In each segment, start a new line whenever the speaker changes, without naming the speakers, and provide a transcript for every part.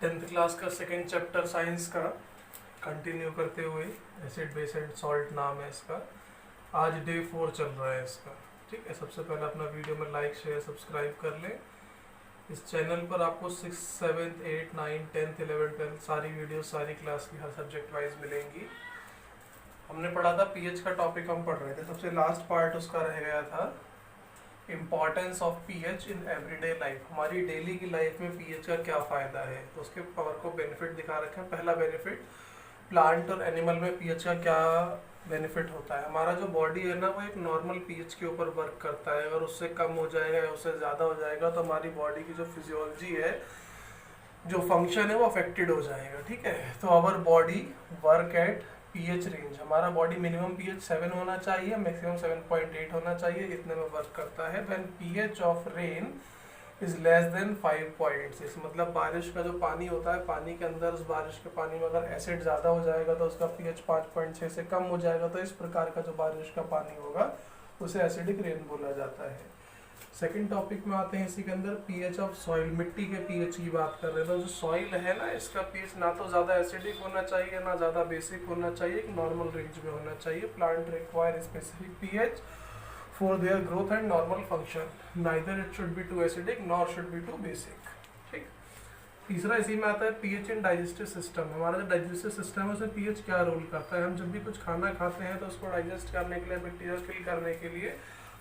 Tenth class का second chapter science का continue करते हुए एसिड बेस एंड सॉल्ट नाम है इसका। आज डे 4 चल रहा है इसका। ठीक है, सबसे पहले अपना वीडियो में लाइक शेयर सब्सक्राइब कर लें। इस चैनल पर आपको 6, 7, 8, 9, 10, 11, 12 सारी वीडियो सारी क्लास की हर सब्जेक्ट वाइज मिलेंगी। हमने पढ़ा था पीएच का टॉपिक हम पढ़ रहे थे, सबसे लास्ट पार्ट उसका रह गया था importance of pH in everyday life. हमारी डेली की लाइफ में पीएच का क्या फ़ायदा है, तो उसके पावर को बेनिफिट दिखा रखे हैं। पहला बेनिफिट, प्लांट और एनिमल में पीएच का क्या बेनिफिट होता है। हमारा जो बॉडी है ना, वो एक नॉर्मल पीएच के ऊपर वर्क करता है। अगर उससे कम हो जाएगा या उससे ज़्यादा हो जाएगा तो हमारी बॉडी की जो फिजियोलॉजी है, जो फंक्शन है, वो अफेक्टेड हो जाएगा। ठीक है, तो our body work at pH range. हमारा बॉडी मिनिमम पीएच 7 होना चाहिए, मैक्सिमम 7.8 होना चाहिए, इतने में वर्क करता है। When pH of rain is less than 5.6, मतलब बारिश का जो पानी होता है, पानी के अंदर उस बारिश के पानी में अगर एसिड ज़्यादा हो जाएगा तो उसका पीएच 5.6 से कम हो जाएगा, तो इस प्रकार का जो बारिश का पानी होगा उसे एसिडिक रेन बोला जाता है। सेकंड टॉपिक में आते हैं इसी के अंदर, पीएच ऑफ सॉइल। मिट्टी के पीएच की बात कर रहे हैं, तो जो सॉइल है ना, इसका पीएच ना तो ज़्यादा एसिडिक होना चाहिए ना ज़्यादा बेसिक होना चाहिए, एक नॉर्मल रेंज में होना चाहिए। Plant require specific pH for their growth and normal function, neither it should be too acidic nor should be too basic. ठीक। तीसरा इसी में आता है पीएच इन डाइजेस्टिव सिस्टम। हमारा जो डाइजेस्टिव सिस्टम है उसमें पीएच क्या रोल करता है। हम जब भी कुछ खाना खाते हैं तो उसको डाइजेस्ट करने के लिए, बैक्टीरिया किल करने के लिए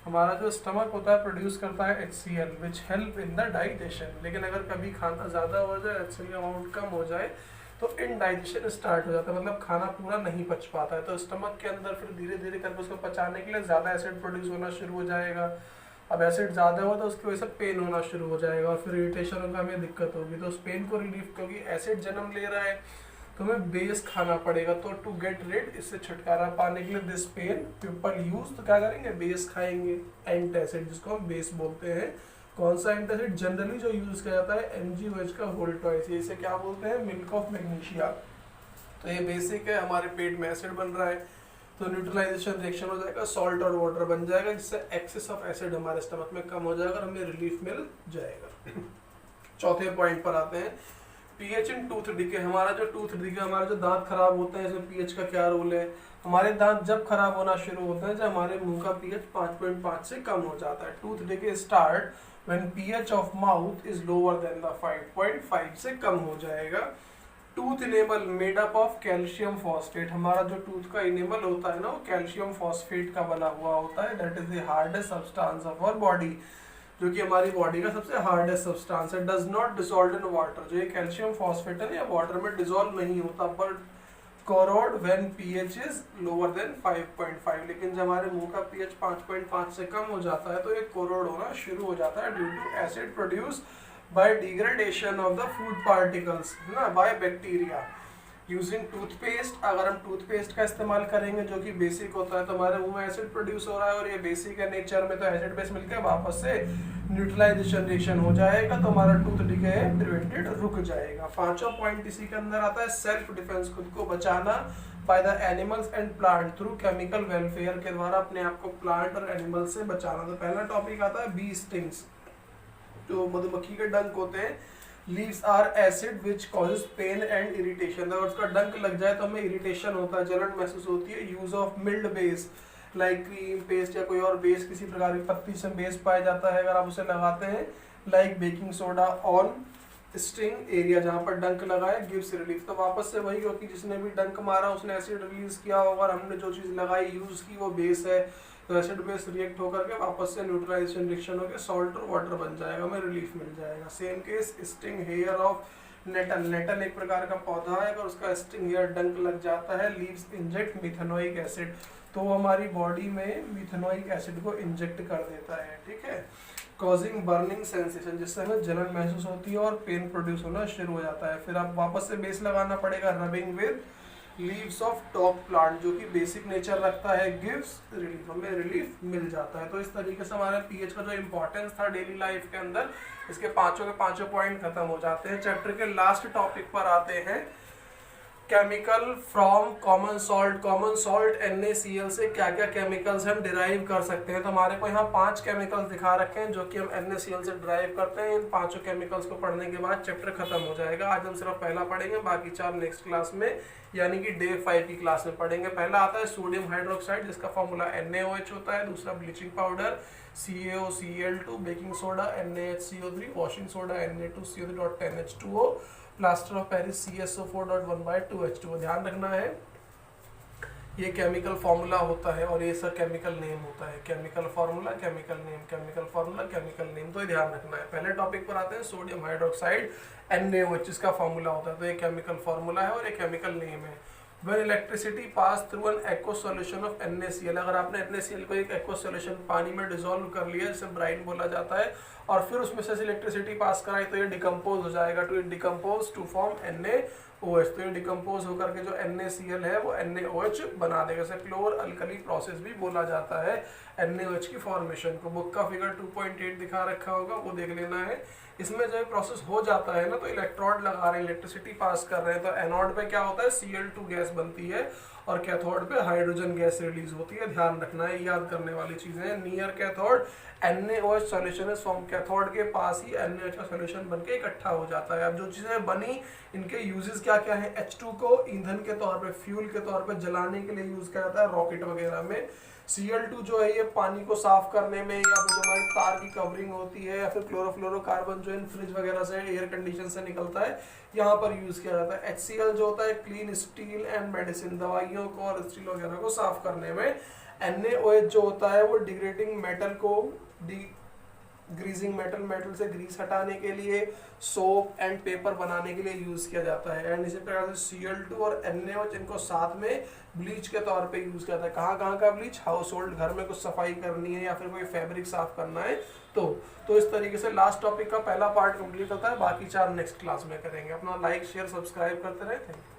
हमारा जो स्टमक होता है प्रोड्यूस करता है HCl which help in the digestion. लेकिन अगर कभी खाना ज़्यादा हो जाए, HCl अमाउंट कम हो जाए, तो इनडाइजेशन स्टार्ट हो जाता है, मतलब खाना पूरा नहीं पच पाता है। तो स्टमक के अंदर फिर धीरे धीरे करके उसको पचाने के लिए ज़्यादा एसिड प्रोड्यूस होना शुरू हो जाएगा। अब एसिड ज़्यादा हो तो उसकी वजह से पेन होना शुरू हो जाएगा और फिर इरिटेशन होगा, हमें दिक्कत होगी। तो उस पेन को रिलीफ, क्योंकि एसिड जन्म ले रहा है तो हमें बेस खाना पड़ेगा। तो टू गेट रिड, इससे छुटकारा पाने के लिए दिस पेन पीपल यूज, तो क्या करेंगे, बेस खाएंगे, एंटासिड, जिसको हम बेस बोलते हैं। कौन सा एंटासिड जनरली जो यूज किया जाता है, MgOH का होल ट्वाइस, इसे क्या बोलते हैं, मिल्क ऑफ मैग्नीशिया। तो ये बेसिक है, हमारे पेट में एसिड बन रहा है तो न्यूट्रलाइजेशन रिएक्शन हो जाएगा, सॉल्ट और वाटर बन जाएगा, जिससे एक्सेस ऑफ एसिड हमारे स्टमक में कम हो जाएगा और हमें रिलीफ मिल जाएगा। चौथे पॉइंट पर आते हैं, पीएच इन टूथ डिके। हमारा जो टूथ डिके, हमारे जो दांत खराब होते हैं, इसमें पीएच का क्या रोल है। हमारे दांत जब खराब होना शुरू होते हैं जब हमारे मुंह का पीएच 5.5 से कम हो जाता है। Tooth decay start when pH of mouth is lower than the 5.5 से कम हो जाएगा। Tooth enable made up of calcium phosphate. हमारा जो टूथ का इनेबल होता है ना, वो कैल्शियम फॉस्फेट का बना हुआ होता है। That is the hardest substance of our body, जो कि हमारी बॉडी का सबसे हार्डेस्ट सब्सटेंस है। Does not dissolve in water. जो ये कैल्शियम फॉस्फेट है ना, वाटर में डिसॉल्व नहीं होता, but corrode when pH is lower than 5.5। लेकिन जब हमारे मुंह का पीएच 5.5 से कम हो जाता है तो ये कोरोड होना शुरू हो जाता है, due to acid produce by degradation of the food particles ना, बाय बैक्टीरिया। यूजिंग टूथपेस्ट, अगर हम टूथपेस्ट का इस्तेमाल करेंगे जो कि बेसिक होता है, तो हमारे मुंह में एसिड प्रोड्यूस हो रहा है और ये बेसिक है नेचर में, तो एसिड बेस मिलकर वापस से न्यूट्रलाइजेशन रिएक्शन हो जाएगा, तो हमारा टूथ डिके प्रिवेंटेड रुक जाएगा। पांचवा पॉइंट इसी के अंदर आता है, सेल्फ डिफेंस, खुद को बचाना by the animals and plant through chemical welfare, के द्वारा अपने आप को प्लांट और एनिमल से बचाना। तो पहला टॉपिक आता है बी स्टिंग्स, जो मधुमक्खी के डंक होते हैं। Leaves are acid which causes pain and irritation. अगर उसका डंक लग जाए तो हमें इरिटेशन होता है, जलन महसूस होती है। Use of mild base like cream, paste या कोई और बेस, किसी प्रकार की पत्ती से बेस पाया जाता है, अगर आप उसे लगाते हैं, like baking soda on sting area, जहाँ पर डंक लगा है, गिव्स रिलीफ। तो वापस से वही, क्योंकि जिसने भी डंक मारा उसने एसिड रिलीज किया होगा और हमने जो चीज़ लगाई यूज की वो बेस है, तो एसिड बेस रिएक्ट होकर के वापस से न्यूट्रलाइजेशन रिएक्शन होकर सॉल्ट और वाटर बन जाएगा, हमें रिलीफ मिल जाएगा। Same case sting hair of nettle. Nettle एक प्रकार का पौधा है, अगर उसका स्टिंग हेयर डंक लग जाता है, लीव्स इंजेक्ट मिथेनोइक एसिड, तो वो हमारी बॉडी में मिथेनोइक एसिड को इंजेक्ट कर देता है। ठीक है, कॉजिंग बर्निंग सेंसेशन, जिससे हमें जलन महसूस होती है और पेन प्रोड्यूस होना शुरू हो जाता है। फिर आप वापस से बेस लगाना पड़ेगा, rubbing with leaves of talk plant, जो कि बेसिक नेचर रखता है, गिव्स रिलीफ, हमें रिलीफ मिल जाता है। तो इस तरीके से हमारा पीएच का जो इंपॉर्टेंस था डेली लाइफ के अंदर, इसके पांचों के पांचों पॉइंट खत्म हो जाते हैं। चैप्टर के लास्ट टॉपिक पर आते हैं, chemical from common salt NaCl से क्या क्या केमिकल्स हम डिराइव कर सकते हैं। तो हमारे को यहाँ 5 केमिकल्स दिखा रखे हैं जो कि हम NaCl से डिराइव करते हैं। इन 5 केमिकल्स को पढ़ने के बाद चैप्टर खत्म हो जाएगा। आज हम सिर्फ पहला पढ़ेंगे, बाकी 4 नेक्स्ट क्लास में यानी कि डे 5 की क्लास में पढ़ेंगे। पहला आता है सोडियम हाइड्रोक्साइड जिसका फॉर्मूला NaOH होता है। दूसरा bleaching powder CaOCl2, baking soda NaHCO3, washing soda Na2CO3.10H2O, plaster of Paris CSO4.1/2H2O। ध्यान रखना है ये केमिकल फॉर्मूला होता है और ये सब केमिकल नेम होता है। Chemical formula, chemical name, chemical formula, chemical name, तो ये ध्यान रखना है। पहले टॉपिक पर आते हैं सोडियम हाइड्रोक्साइड NaOH जिसका फॉर्मूला होता है। तो ये केमिकल फॉर्मूला है और ये केमिकल नेम है। When electricity pass through an aqueous solution of NaCl, अगर आपने NaCl को एक aqueous solution पानी में डिसॉल्व कर लिया जिसे ब्राइन बोला जाता है और फिर उसमें से इलेक्ट्रिसिटी पास कराई तो ये डिकम्पोज हो जाएगा। To decompose to form NaOH, तो ये डिकम्पोज होकर के जो NaCl है वो NaOH बना देगा। इसे क्लोर अल्कली प्रोसेस भी बोला जाता है NaOH की फॉर्मेशन को। बुक का फिगर 2.8 दिखा रखा होगा, वो देख लेना है। इसमें जब प्रोसेस हो जाता है ना तो इलेक्ट्रोड लगा रहे हैं, इलेक्ट्रिसिटी पास कर रहे हैं, तो एनोड पे क्या होता है Cl2 गैस बनती है और कैथोड पे हाइड्रोजन गैस रिलीज होती है। ध्यान रखना है, याद करने वाली चीजें हैं। Near cathode NaOH solution is form, cathode के पास ही NaOH का सॉल्यूशन बनके इकट्ठा हो जाता है। अब जो चीजें बनी इनके यूजेस क्या क्या है। H2 को ईंधन के तौर पे, फ्यूल के तौर पे जलाने के लिए यूज किया जाता है रॉकेट वगैरह में। Cl2 जो है ये पानी को साफ करने में, या फिर जो हमारी तार की कवरिंग होती है, या फिर क्लोरोफ्लोरोकार्बन जो इन फ्रिज वगैरह से एयर कंडीशन से निकलता है यहाँ पर यूज किया जाता है। HCl जो होता है क्लीन स्टील एंड मेडिसिन, दवाइयों को और स्टील वगैरह को साफ करने में। NaOH जो होता है वो डिग्रेडिंग मेटल को ग्रीजिंग मेटल से ग्रीस हटाने के लिए, सोप एंड पेपर बनाने के लिए यूज किया जाता है। एंड इसी प्रकार से Cl2 और NaOH इनको साथ में ब्लीच के तौर पे यूज किया जाता है। कहाँ का ब्लीच, हाउस होल्ड, घर में कुछ सफाई करनी है या फिर कोई फैब्रिक साफ करना है तो इस तरीके से लास्ट टॉपिक का पहला पार्ट कंप्लीट होता है। बाकी 4 नेक्स्ट क्लास में करेंगे। अपना लाइक शेयर सब्सक्राइब करते रहे। Thank you.